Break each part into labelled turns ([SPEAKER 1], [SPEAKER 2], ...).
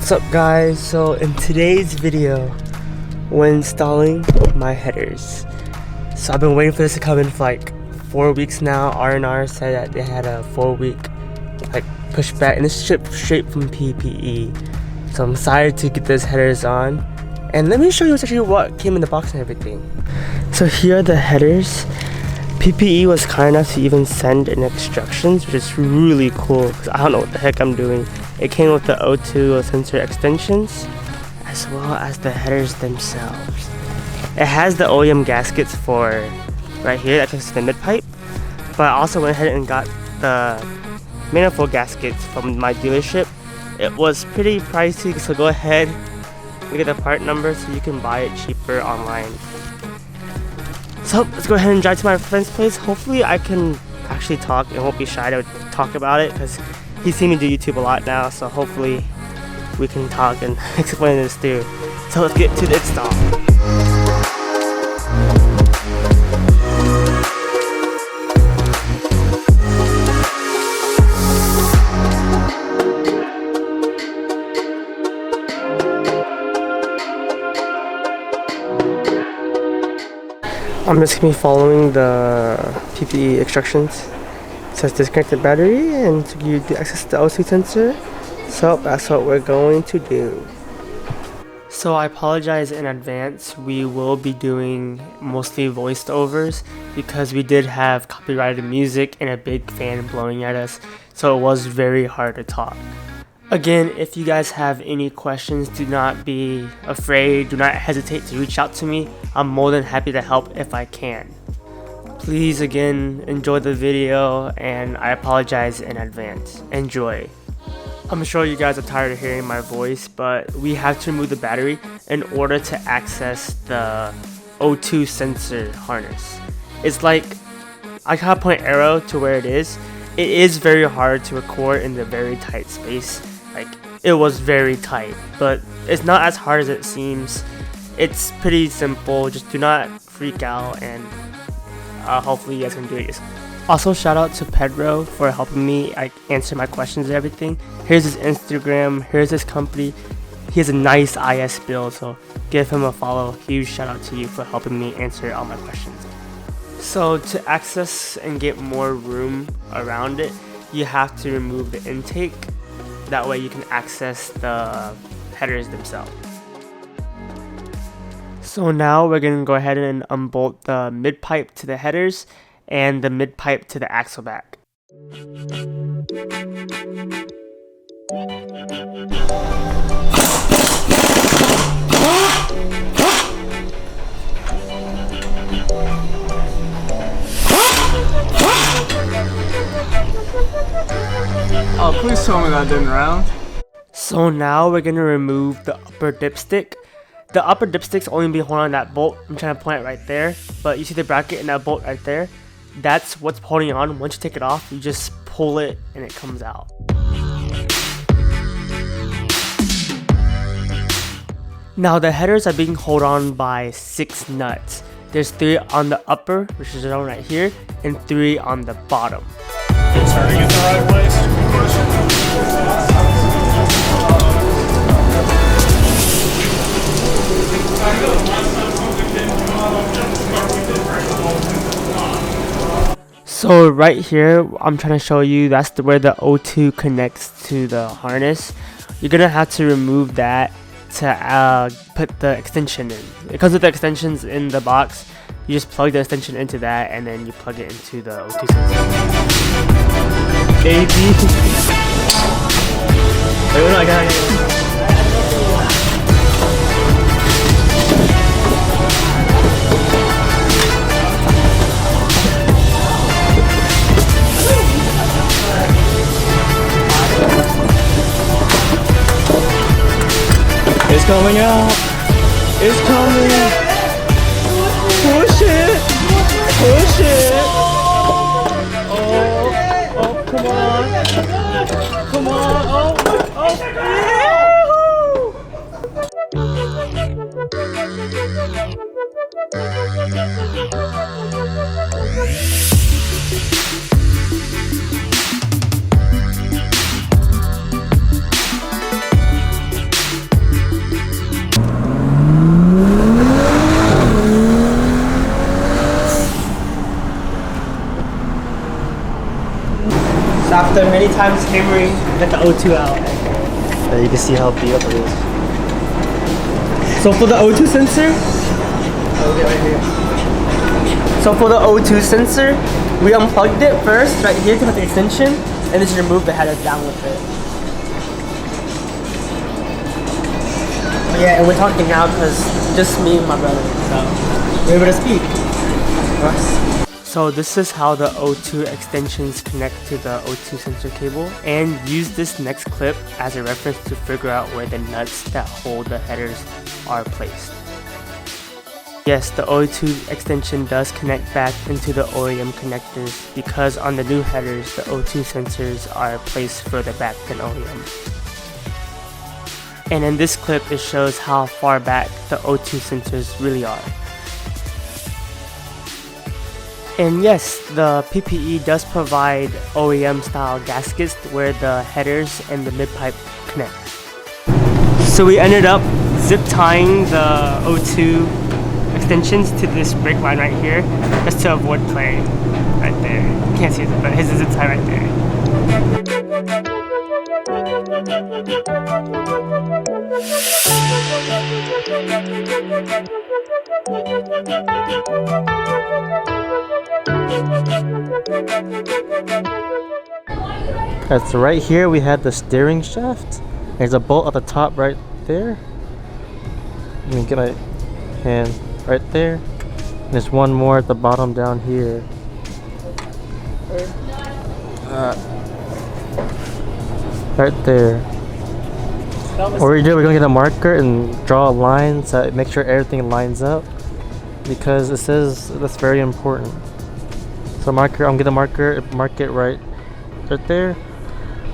[SPEAKER 1] What's up guys? So in today's video we're installing my headers. So I've been waiting for this to come in for like 4 weeks now. R&R said that they had a 4-week like pushback and it's shipped straight from PPE. So I'm excited to get those headers on. And let me show you actually what came in the box and everything. So here are the headers. PPE was kind enough to even send in instructions, which is really cool because I don't know what the heck I'm doing. It came with the O2 sensor extensions as well as the headers themselves. It has the OEM gaskets for right here, that's just the mid pipe, but I also went ahead and got the manifold gaskets from my dealership. It was pretty pricey, so go ahead and get the part number so you can buy it cheaper online. So let's go ahead and drive to my friend's place. Hopefully I can actually talk and won't be shy to talk about it because he's seen me do YouTube a lot now, so hopefully we can talk and explain this through. So let's get to the install. I'm just going to be following the PPE instructions. It says disconnect the battery and you do access the O2 sensor. So that's what we're going to do. So I apologize in advance. We will be doing mostly voiced overs because we did have copyrighted music and a big fan blowing at us. So it was very hard to talk. Again, if you guys have any questions, do not be afraid, do not hesitate to reach out to me. I'm more than happy to help if I can. Please again, enjoy the video and I apologize in advance. Enjoy. I'm sure you guys are tired of hearing my voice, but we have to remove the battery in order to access the O2 sensor harness. It's like, I kind of point arrow to where it is. It is very hard to record in the very tight space. Like, it was very tight, but it's not as hard as it seems. It's pretty simple, just do not freak out and hopefully you guys can do it yourself. Also, shout out to Pedro for helping me answer my questions and everything. Here's his Instagram, here's his company. He has a nice IS build, so give him a follow. Huge shout out to you for helping me answer all my questions. So to access and get more room around it, you have to remove the intake. That way you can access the headers themselves. So now we're going to go ahead and unbolt the mid pipe to the headers and the mid pipe to the axle back.
[SPEAKER 2] Oh, please tell me that didn't round.
[SPEAKER 1] So now we're going to remove the upper dipstick. The upper dipstick's only be holding on that bolt. I'm trying to point it right there, but you see the bracket and that bolt right there? That's what's holding it on. Once you take it off, you just pull it and it comes out. Now the headers are being held on by 6 nuts. There's 3 on the upper, which is shown right here, and 3 on the bottom.
[SPEAKER 2] Turning it the right place.
[SPEAKER 1] So right here, I'm trying to show you, that's where the O2 connects to the harness. You're gonna have to remove that to put the extension in. It comes with the extensions in the box. You just plug the extension into that and then you plug it into the O2 sensor. Baby! Wait, no, I got it.
[SPEAKER 2] It's coming out. It's coming. Push it. Push it. Oh, come on. Come on.
[SPEAKER 1] So after many times hammering, get the O2 out.
[SPEAKER 2] You can see how beat up it is.
[SPEAKER 1] So for the O2 sensor, So for the O2 sensor, we unplugged it first right here to put the extension, and then just remove the header down with it. But yeah, and we're talking now because just me and my brother, so we're able to speak. So this is how the O2 extensions connect to the O2 sensor cable, and use this next clip as a reference to figure out where the nuts that hold the headers are placed. Yes, the O2 extension does connect back into the OEM connectors because on the new headers, the O2 sensors are placed further back than OEM. And in this clip, it shows how far back the O2 sensors really are. And yes, the PPE does provide OEM style gaskets where the headers and the mid-pipe connect. So we ended up zip tying the O2 extensions to this brake line right here just to avoid play right there. You can't see it, but his is zip tie right there.
[SPEAKER 2] Alright, so right here we had the steering shaft. There's a bolt at the top right there. Let me get my hand right there. There's one more at the bottom down here. Right there. What we're doing, we're gonna get a marker and draw a line so that make sure everything lines up, because it says that's very important. So marker, I'm gonna mark it right there,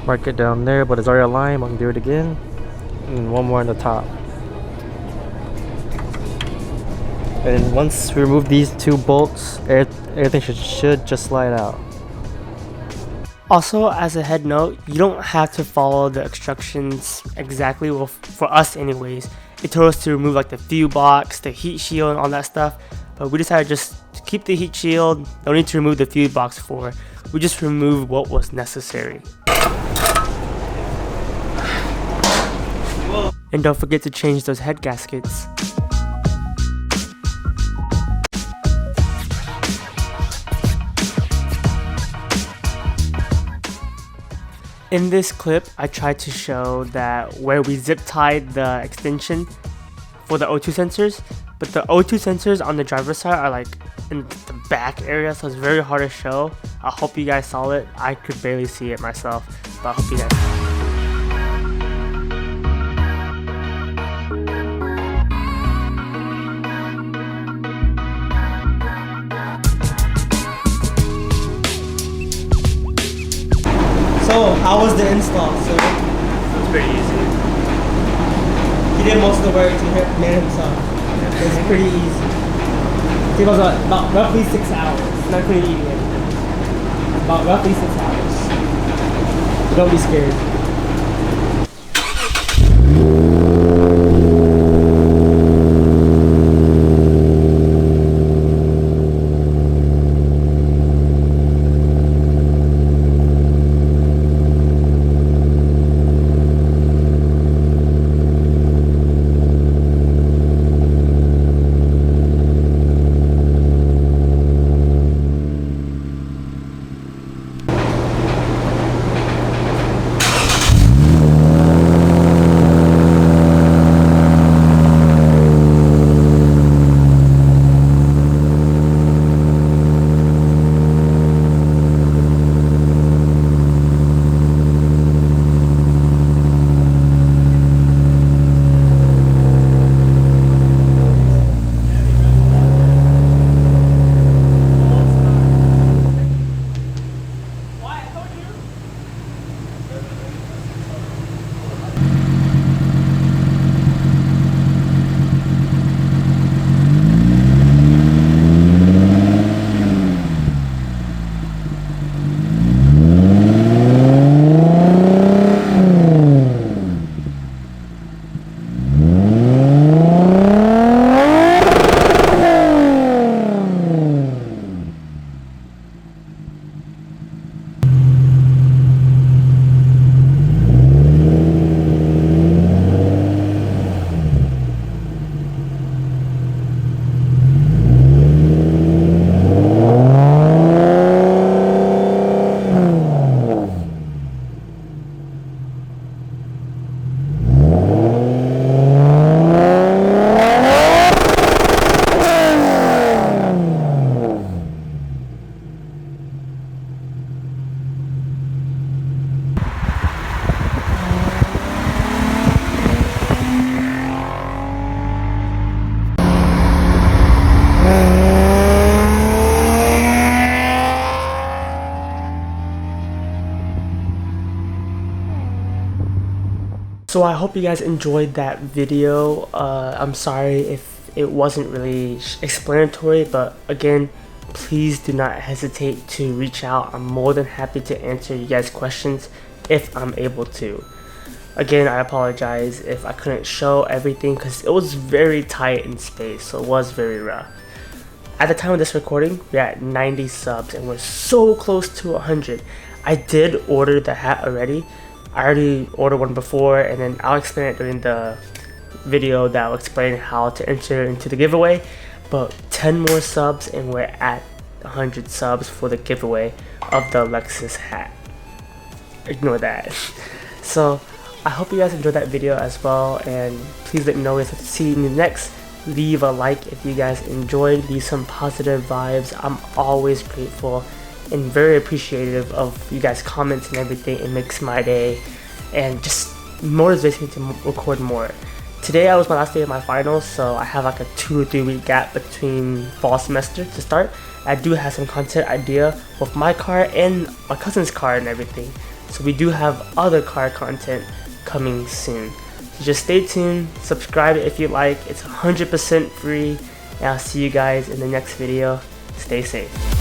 [SPEAKER 2] mark it down there, but it's already aligned. I'm gonna do it again, and one more on the top. And once we remove these two bolts, everything should just slide out.
[SPEAKER 1] Also, as a head note, you don't have to follow the instructions exactly. Well, for us anyways, it told us to remove like the fuel box, the heat shield, and all that stuff. But we decided just to keep the heat shield. No need to remove the fuel box for. We just removed what was necessary. And don't forget to change those head gaskets. In this clip, I tried to show that where we zip tied the extension for the O2 sensors, but the O2 sensors on the driver's side are like in the back area, so it's very hard to show. I hope you guys saw it. I could barely see it myself, but I hope you guys saw it. So, how was the install, sir?
[SPEAKER 2] It was pretty easy.
[SPEAKER 1] He did most of the work to man himself. It was pretty easy. It was about roughly 6 hours. Not pretty easy. About roughly 6 hours. Don't be scared. So I hope you guys enjoyed that video. I'm sorry if it wasn't really explanatory, but again, please do not hesitate to reach out. I'm more than happy to answer you guys' questions if I'm able to. Again, I apologize if I couldn't show everything because it was very tight in space, so it was very rough. At the time of this recording, we're at 90 subs and we're so close to 100. I did order the hat already. I already ordered one before, and then I'll explain it during the video that will explain how to enter into the giveaway. But 10 more subs and we're at 100 subs for the giveaway of the Lexus hat. Ignore that. So I hope you guys enjoyed that video as well, and please let me know if you see in the next. Leave a like if you guys enjoyed. Leave some positive vibes. I'm always grateful and very appreciative of you guys' comments and everything. It makes my day and just motivates me to record more. Today was my last day of my finals, so I have like a 2 or 3 week gap between fall semester to start. I do have some content idea with my car and my cousin's car and everything, so we do have other car content coming soon. So just stay tuned, subscribe if you like. It's 100% free, and I'll see you guys in the next video. Stay safe.